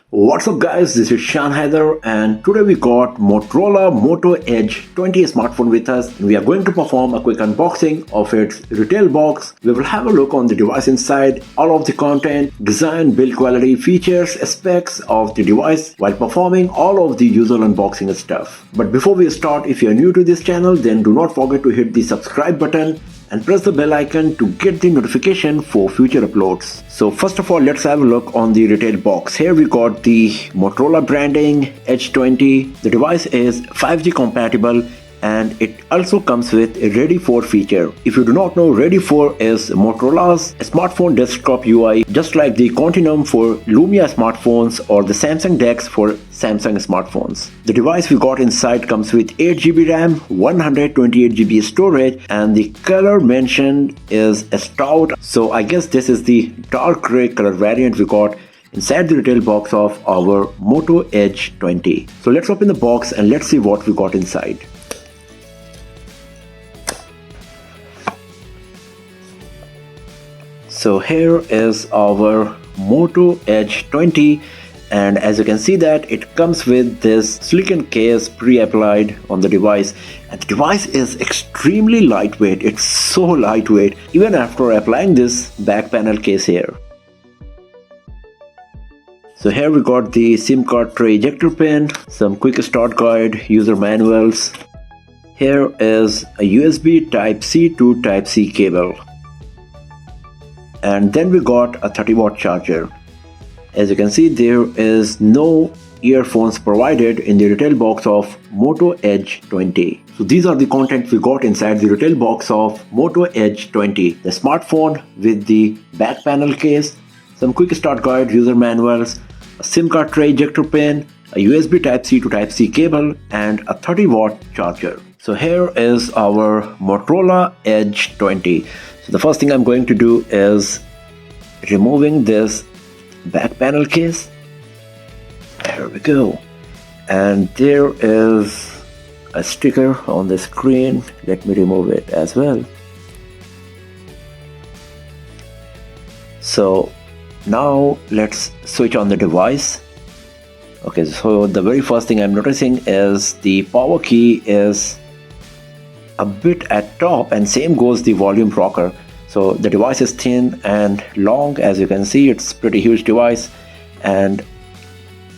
What's up guys, this is Shan Haider and today we got Motorola Moto Edge 20 smartphone with us. We are going to perform a quick unboxing of its retail box. We will have a look on the device inside, all of the content, design, build quality, features, specs of the device while performing all of the usual unboxing stuff. But before we start, if you are new to this channel, then do not forget to hit the subscribe button and press the bell icon to get the notification for future uploads. So first of all, let's have a look on the retail box. Here we got the Motorola branding Edge 20. The device is 5G compatible and it also comes with a Ready For feature. If you do not know, Ready For is Motorola's smartphone desktop UI, just like the Continuum for Lumia smartphones or the Samsung DeX for Samsung smartphones. The device we got inside comes with 8GB RAM, 128GB storage, and the color mentioned is a stout. So I guess this is the dark gray color variant we got inside the retail box of our Moto Edge 20. So let's open the box and let's see what we got inside. So here is our Moto Edge 20, and as you can see that it comes with this silicone case pre-applied on the device, and the device is extremely lightweight. It's so lightweight even after applying this back panel case here. So here we got the SIM card tray ejector pin, some quick start guide, user manuals. Here is a USB Type-C to Type-C cable. And then we got a 30-watt charger. As you can see, there is no earphones provided in the retail box of Moto Edge 20. So these are the content we got inside the retail box of Moto Edge 20. The smartphone with the back panel case, some quick start guide, user manuals, a SIM card tray ejector pin, a USB Type-C to Type-C cable, and a 30-watt charger. So here is our Motorola Edge 20. So the first thing I'm going to do is removing this back panel case. There we go. And there is a sticker on the screen. Let me remove it as well. So now let's switch on the device. Okay, so the very first thing I'm noticing is the power key is a bit at top, and same goes the volume rocker. So the device is thin and long. As you can see, it's pretty huge device, and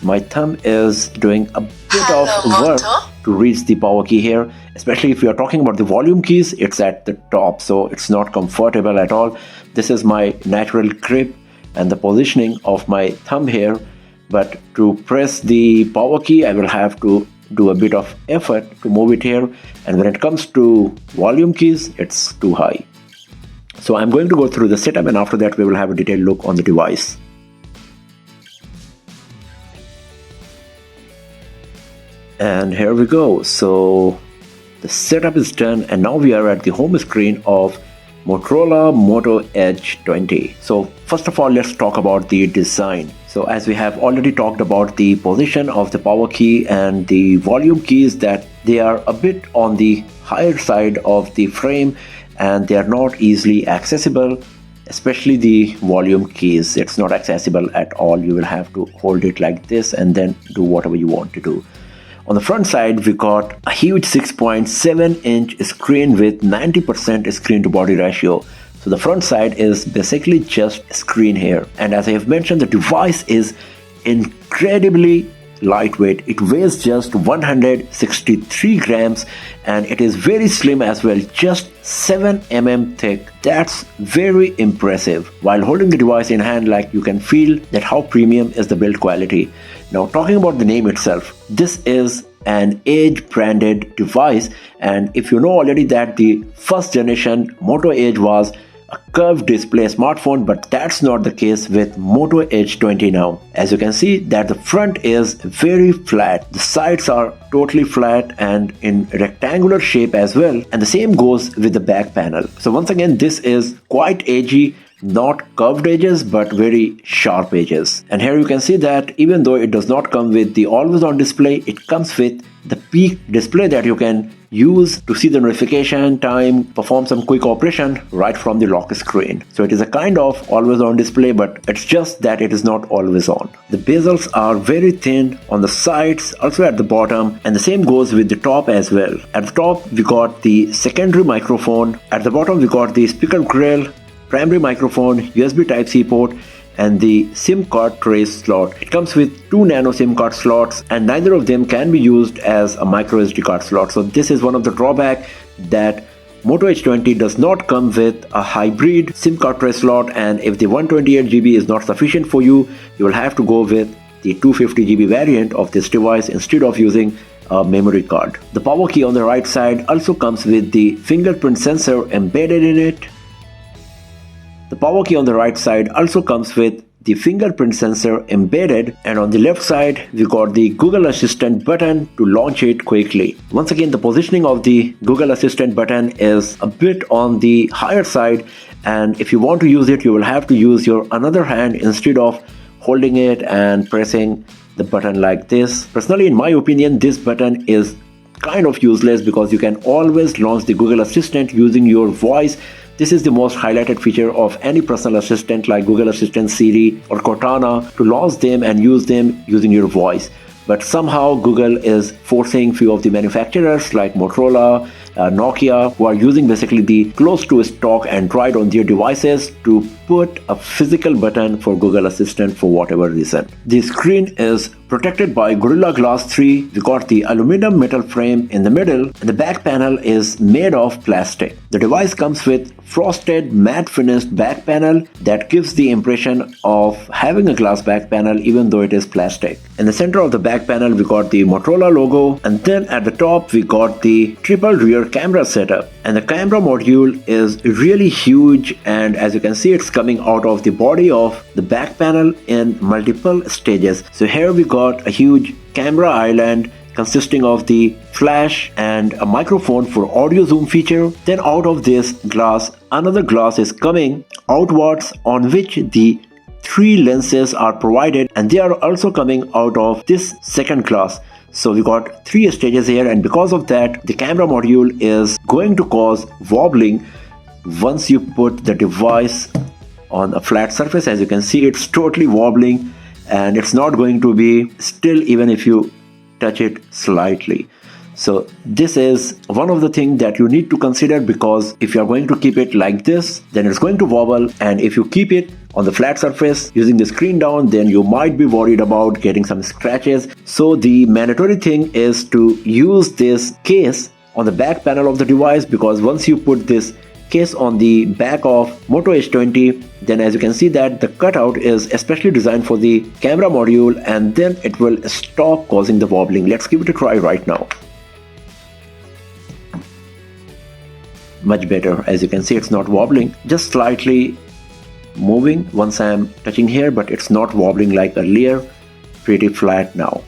my thumb is doing a bit of work to reach the power key here, especially if you are talking about the volume keys. It's at the top, so it's not comfortable at all. This is my natural grip and the positioning of my thumb here, but to press the power key I will have to do a bit of effort to move it here, and when it comes to volume keys, it's too high. So I'm going to go through the setup, and after that we will have a detailed look on the device. And here we go. So the setup is done, and now we are at the home screen of Motorola Moto Edge 20. So first of all, let's talk about the design. So as we have already talked about the position of the power key and the volume keys, that they are a bit on the higher side of the frame and they are not easily accessible, especially the volume keys. It's not accessible at all. You will have to hold it like this and then do whatever you want to do. On the front side, we got a huge 6.7-inch screen with 90% screen to body ratio. So the front side is basically just a screen here. And as I have mentioned, the device is incredibly lightweight. It weighs just 163 grams and it is very slim as well, just 7 mm thick. That's very impressive. While holding the device in hand, like, you can feel that how premium is the build quality. Now talking about the name itself, this is an Edge branded device, and if you know already that the first generation Moto Edge was a curved display smartphone, but that's not the case with Moto Edge 20 now. As you can see that the front is very flat, the sides are totally flat and in rectangular shape as well, and the same goes with the back panel. So once again, this is quite edgy, not curved edges but very sharp edges. And here you can see that even though it does not come with the always on display, it comes with the peak display that you can use to see the notification time, perform some quick operation right from the lock screen. So it is a kind of always on display, but it's just that it is not always on. The bezels are very thin on the sides, also at the bottom, and the same goes with the top as well. At the top we got the secondary microphone, at the bottom we got the speaker grill, primary microphone, USB Type-C port, and the SIM card tray slot. It comes with 2 nano SIM card slots, and neither of them can be used as a micro SD card slot. So this is one of the drawbacks, that Moto Edge 20 does not come with a hybrid SIM card tray slot, and if the 128GB is not sufficient for you, you will have to go with the 250GB variant of this device instead of using a memory card. The power key on the right side also comes with the fingerprint sensor embedded in it. The power key on the right side also comes with the fingerprint sensor embedded, and on the left side we got the Google Assistant button to launch it quickly. Once again, the positioning of the Google Assistant button is a bit on the higher side, and if you want to use it, you will have to use your another hand instead of holding it and pressing the button like this. Personally, in my opinion, this button is kind of useless because you can always launch the Google Assistant using your voice. This is the most highlighted feature of any personal assistant like Google Assistant, Siri or Cortana, to launch them and use them using your voice. But somehow Google is forcing few of the manufacturers like Motorola, Nokia, who are using basically the close to stock Android on their devices, to put a physical button for Google Assistant for whatever reason. The screen is protected by Gorilla Glass 3. We got the aluminum metal frame in the middle, and the back panel is made of plastic. The device comes with frosted matte finished back panel that gives the impression of having a glass back panel even though it is plastic. In the center of the back panel we got the Motorola logo, and then at the top we got the triple rear camera setup, and the camera module is really huge, and as you can see, it's coming out of the body of the back panel in multiple stages. So here we got a huge camera island consisting of the flash and a microphone for audio zoom feature. Then out of this glass, another glass is coming outwards on which the 3 lenses are provided, and they are also coming out of this second glass. So we got 3 stages here, and because of that the camera module is going to cause wobbling once you put the device on a flat surface. As you can see, it's totally wobbling and it's not going to be still even if you touch it slightly. So this is one of the things that you need to consider, because if you are going to keep it like this, then it's going to wobble, and if you keep it on the flat surface using the screen down, then you might be worried about getting some scratches. So the mandatory thing is to use this case on the back panel of the device, because once you put this case on the back of Moto Edge 20, then as you can see that the cutout is especially designed for the camera module, and then it will stop causing the wobbling. Let's give it a try right now. Much better. As you can see, it's not wobbling, just slightly moving once I am touching here, but it's not wobbling like earlier. Pretty flat now.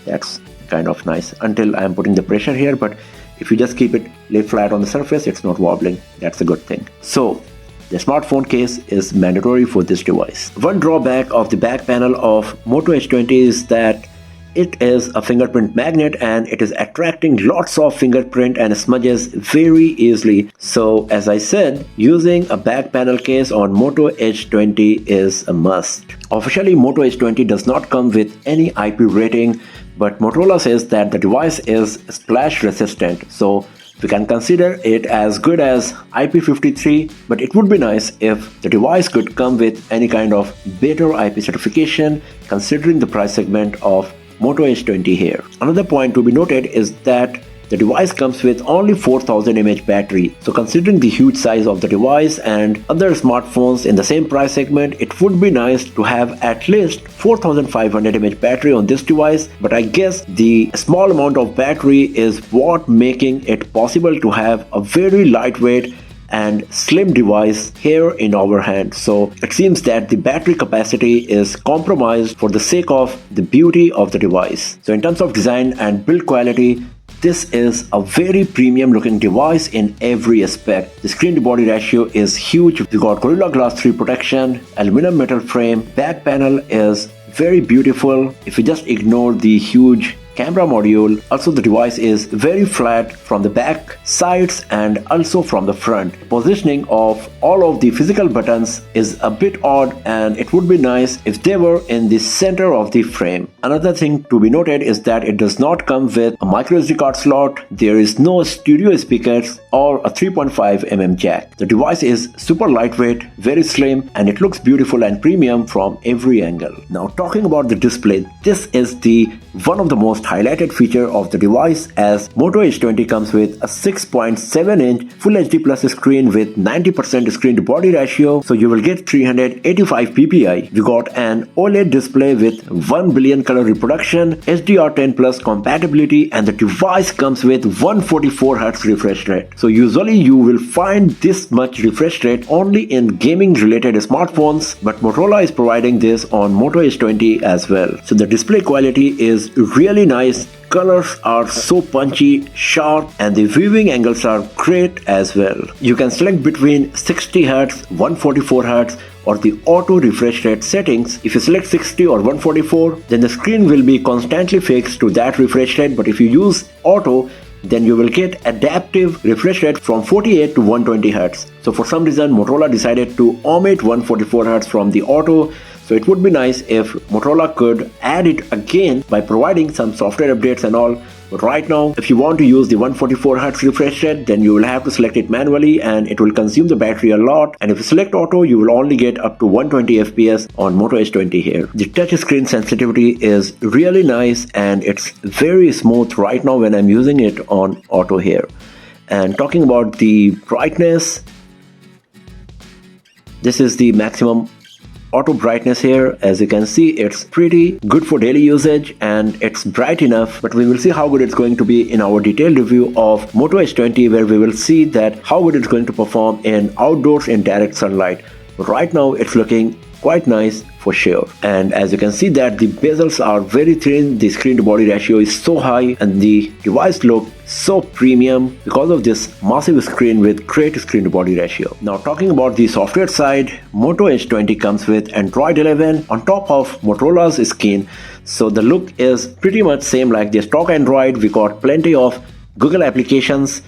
That's kind of nice until I am putting the pressure here, but if you just keep it lay flat on the surface, it's not wobbling. That's a good thing. So the smartphone case is mandatory for this device. One drawback of the back panel of Moto Edge 20 is that it is a fingerprint magnet, and it is attracting lots of fingerprint and smudges very easily. So as I said, using a back panel case on Moto Edge 20 is a must. Officially, Moto Edge 20 does not come with any IP rating, but Motorola says that the device is splash resistant, so we can consider it as good as IP53, but it would be nice if the device could come with any kind of better IP certification considering the price segment of Moto Edge 20 here. Another point to be noted is that the device comes with only 4000 mAh battery. So considering the huge size of the device and other smartphones in the same price segment, it would be nice to have at least 4500 mAh battery on this device, but I guess the small amount of battery is what making it possible to have a very lightweight and slim device here in our hand. So it seems that the battery capacity is compromised for the sake of the beauty of the device. So in terms of design and build quality, this is a very premium looking device in every aspect. The screen to body ratio is huge. We got Gorilla Glass 3 protection, aluminum metal frame, back panel is very beautiful. If you just ignore the huge camera module. Also, the device is very flat from the back, sides, and also from the front. Positioning of all of the physical buttons is a bit odd, and it would be nice if they were in the center of the frame. Another thing to be noted is that it does not come with a micro SD card slot. There is no stereo speakers or a 3.5mm jack. The device is super lightweight, very slim, and it looks beautiful and premium from every angle. Now, talking about the display, this is the one of the most highlighted feature of the device, as Moto Edge 20 comes with a 6.7-inch Full HD Plus screen with 90% screen to body ratio, so you will get 385 ppi. We got an OLED display with 1 billion color reproduction, HDR10 Plus compatibility, and the device comes with 144Hz refresh rate. So usually you will find this much refresh rate only in gaming related smartphones, but Motorola is providing this on Moto Edge 20 as well. So the display quality is really nice. Colors are so punchy, sharp, and the viewing angles are great as well. You can select between 60Hz, 144Hz, or the auto refresh rate settings. If you select 60 or 144, then the screen will be constantly fixed to that refresh rate, but if you use auto, then you will get adaptive refresh rate from 48 to 120 Hz. So for some reason Motorola decided to omit 144 Hz from the auto. So it would be nice if Motorola could add it again by providing some software updates and all. But right now, if you want to use the 144Hz refresh rate, then you will have to select it manually and it will consume the battery a lot. And if you select auto, you will only get up to 120 FPS on Moto Edge 20 here. The touch screen sensitivity is really nice and it's very smooth right now when I'm using it on auto here. And talking about the brightness, this is the maximum auto brightness here. As you can see, it's pretty good for daily usage and it's bright enough, but we will see how good it's going to be in our detailed review of Moto Edge 20, where we will see that how good it's going to perform in outdoors in direct sunlight. But right now it's looking quite nice for sure. And as you can see that the bezels are very thin, the screen to body ratio is so high, and the device looks so premium because of this massive screen with great screen to body ratio. Now talking about the software side, Moto Edge 20 comes with Android 11 on top of Motorola's skin. So the look is pretty much same like the stock Android. We got plenty of Google applications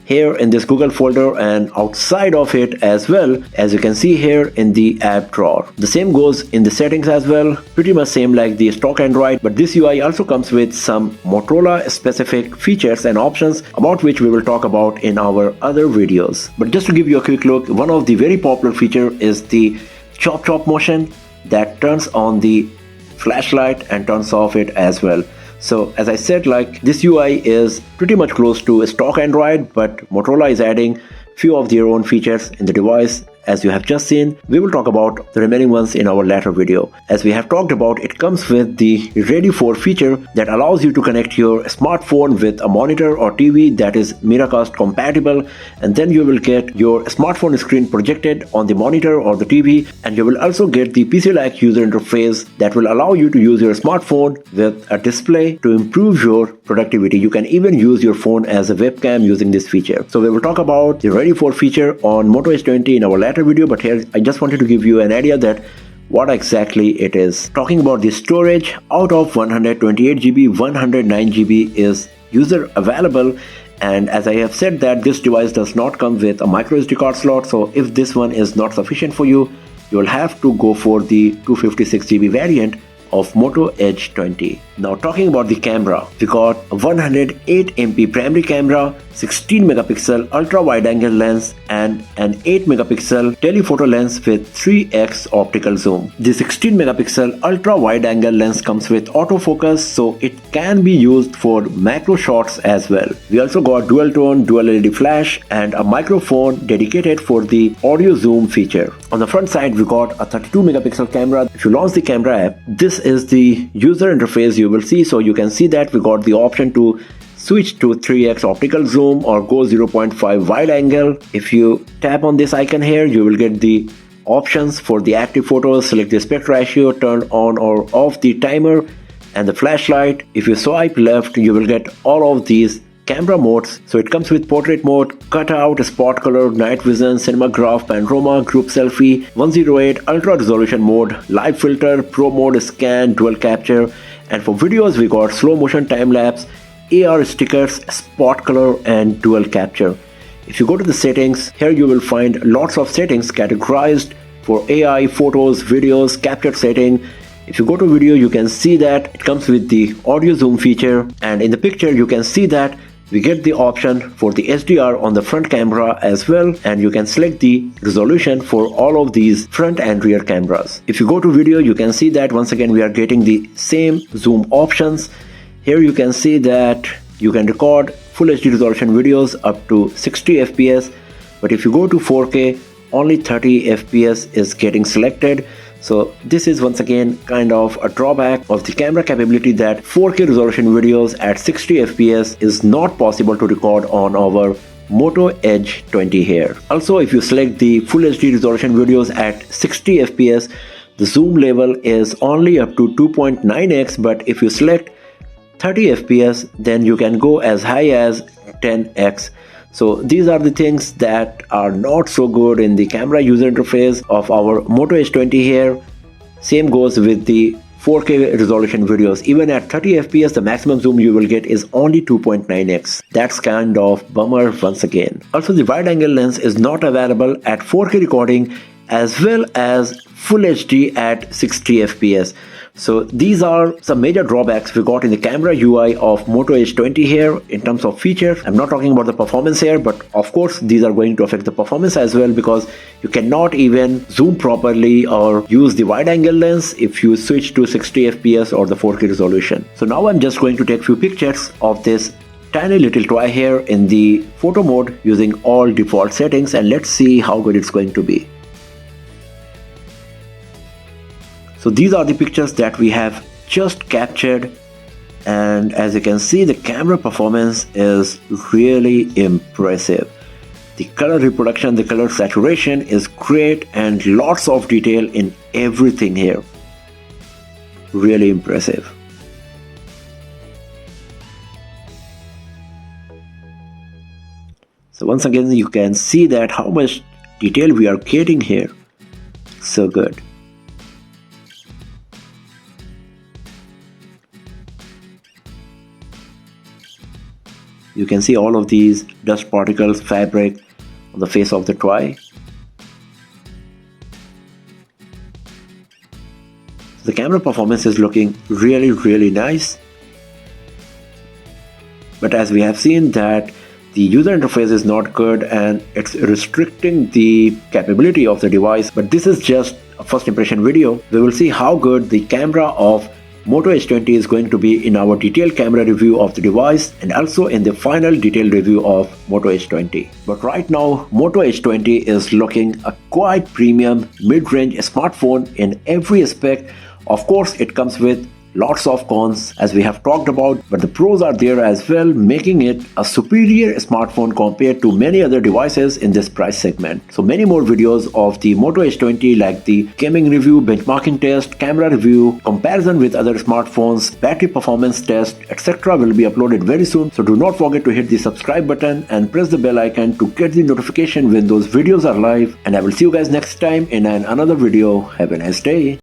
here in this Google folder and outside of it as well, as you can see here in the app drawer. The same goes in the settings as well, pretty much same like the stock Android, but this UI also comes with some Motorola specific features and options about which we will talk about in our other videos. But just to give you a quick look, one of the very popular feature is the chop motion that turns on the flashlight and turns off it as well. So as I said, like this UI is pretty much close to stock Android, but Motorola is adding few of their own features in the device. As you have just seen, we will talk about the remaining ones in our later video. As we have talked about, it comes with the Ready For feature that allows you to connect your smartphone with a monitor or TV that is Miracast compatible, and then you will get your smartphone screen projected on the monitor or the TV, and you will also get the PC-like user interface that will allow you to use your smartphone with a display to improve your productivity. You can even use your phone as a webcam using this feature. So we will talk about the Ready For feature on Moto Edge 20 in our later video, but here I just wanted to give you an idea that what exactly it is. Talking about the storage, out of 128GB, 109GB is user available, and as I have said that this device does not come with a micro SD card slot, so if this one is not sufficient for you, you will have to go for the 256GB variant of Moto Edge 20. Now talking about the camera, we got a 108MP primary camera, 16 megapixel ultra wide angle lens, and an 8 megapixel telephoto lens with 3x optical zoom. The 16 megapixel ultra wide angle lens comes with autofocus, so it can be used for macro shots as well. We also got dual tone, dual LED flash, and a microphone dedicated for the audio zoom feature. On the front side, we got a 32 megapixel camera. If you launch the camera app, this is the user interface you will see. So you can see that we got the option to switch to 3x optical zoom or go 0.5 wide angle. If you tap on this icon here, you will get the options for the active photos, select the aspect ratio, turn on or off the timer, and the flashlight. If you swipe left, you will get all of these camera modes. So it comes with portrait mode, cutout, spot color, night vision, cinematograph, panorama, group selfie, 108, ultra resolution mode, live filter, pro mode, scan, dual capture, And for videos, we got slow motion time lapse, AR stickers, spot color, and dual capture. If you go to the settings, here you will find lots of settings categorized for AI, photos, videos, capture setting. If you go to video, you can see that it comes with the audio zoom feature, and in the picture you can see that we get the option for the HDR on the front camera as well, and you can select the resolution for all of these front and rear cameras. If you go to video, you can see that once again we are getting the same zoom options. Here you can see that you can record full HD resolution videos up to 60 fps, but if you go to 4K, only 30 fps is getting selected. So this is once again kind of a drawback of the camera capability, that 4K resolution videos at 60 fps is not possible to record on our Moto Edge 20 here. Also, if you select the full HD resolution videos at 60 fps, the zoom level is only up to 2.9x, but if you select 30 fps, then you can go as high as 10x. So these are the things that are not so good in the camera user interface of our Moto Edge 20 here. Same goes with the 4K resolution videos. Even at 30 fps, the maximum zoom you will get is only 2.9x. That's kind of bummer once again. Also, the wide angle lens is not available at 4K recording as well as Full HD at 60 fps. So these are some major drawbacks we got in the camera UI of Moto Edge 20 here in terms of features. I'm not talking about the performance here, but of course these are going to affect the performance as well, because you cannot even zoom properly or use the wide angle lens if you switch to 60 fps or the 4K resolution. So now I'm just going to take few pictures of this tiny little toy here in the photo mode using all default settings, and let's see how good it's going to be. So these are the pictures that we have just captured, and as you can see, the camera performance is really impressive. The color reproduction, the color saturation is great, and lots of detail in everything here. Really impressive. So once again, you can see that how much detail we are getting here. So good. You can see all of these dust particles, fabric on the face of the toy. The camera performance is looking really nice. But as we have seen that the user interface is not good and it's restricting the capability of the device. But this is just a first impression video. We will see how good the camera of Moto Edge 20 is going to be in our detailed camera review of the device, and also in the final detailed review of Moto Edge 20. But right now, Moto Edge 20 is looking a quite premium mid-range smartphone in every aspect. Of course, it comes with lots of cons as we have talked about, but the pros are there as well, making it a superior smartphone compared to many other devices in this price segment. So many more videos of the Moto Edge 20 like the gaming review, benchmarking test, camera review, comparison with other smartphones, battery performance test, etc. will be uploaded very soon. So do not forget to hit the subscribe button and press the bell icon to get the notification when those videos are live. And I will see you guys next time in another video. Have a nice day.